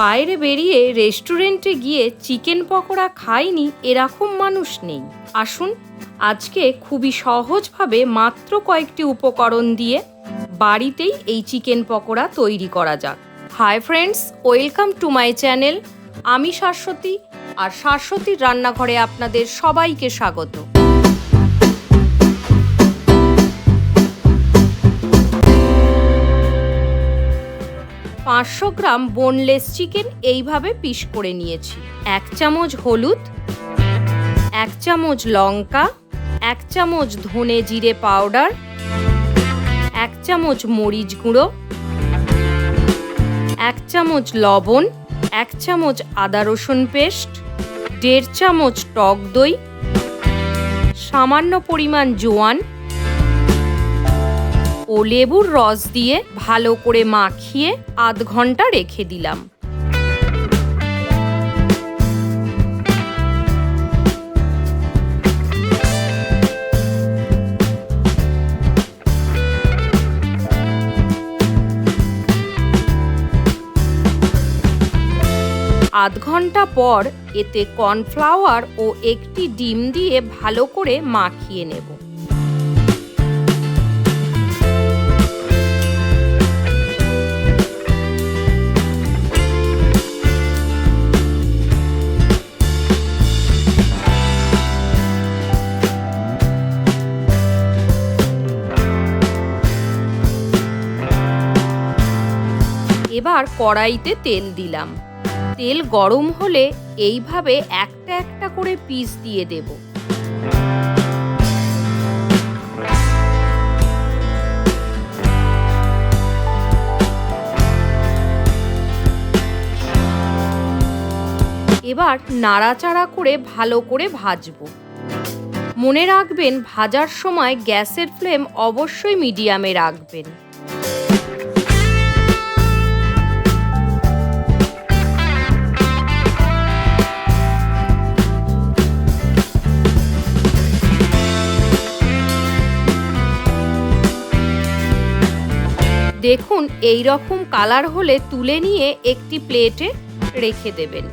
বাইরে বেরিয়ে রেস্টুরেন্টে গিয়ে চিকেন পকোড়া খায়নি এরকম মানুষ নেই। আসুন আজকে খুবই সহজভাবে মাত্র কয়েকটি উপকরণ দিয়ে বাড়িতেই এই চিকেন পকোড়া তৈরি করা যাক। Hi friends, welcome to my channel. আমি শাশ্বতী, আর শাশ্বতীর রান্নাঘরে আপনাদের সবাইকে স্বাগত। 500 গ্রাম বোনলেস চিকেন এইভাবে পিস করে নিয়েছি। 1 চামচ হলুদ, 1 চামচ লঙ্কা, 1 চামচ ধনে জিরে পাউডার, 1 চামচ মরিচ গুঁড়ো, 1 চামচ লবণ, 1 চামচ আদা রসুন পেস্ট, 1.5 চামচ টক দই, সামান্য পরিমাণ জোয়ান ও লেবুর রস দিয়ে ভালো করে মাখিয়ে আধ ঘন্টা রেখে দিলাম। আধ ঘন্টা পর এতে কর্নফ্লাওয়ার ও একটি ডিম দিয়ে ভালো করে মাখিয়ে নেব। এবার কড়াইতে তেল দিলাম। তেল গরম হলে এইভাবে একটা একটা করে পিস দিয়ে দেব। এবার নাড়াচাড়া করে ভালো করে ভাজবো। মনে রাখবেন, ভাজার সময় গ্যাসের ফ্লেম অবশ্যই মিডিয়ামে রাখবেন। দেখুন, এই রকম কালার হলে তুলে নিয়ে একটি প্লেটে রেখে দেবেন।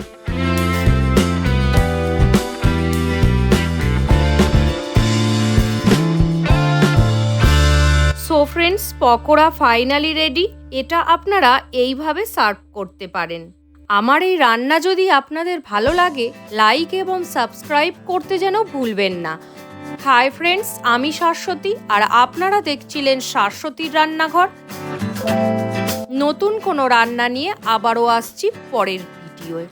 So friends, pakora finally ready. এটা আপনারা এইভাবে সার্ভ করতে পারেন। আমার এই রান্না যদি আপনাদের ভালো লাগে, লাইক এবং সাবস্ক্রাইব করতে যেন ভুলবেন না। হাই ফ্রেন্ডস, আমি শাশ্বতী, আর আপনারা দেখছিলেন শাশ্বতীর রান্নাঘর। নতুন কোনো রান্না নিয়ে আবারও আসছি পরের ভিডিওয়ে।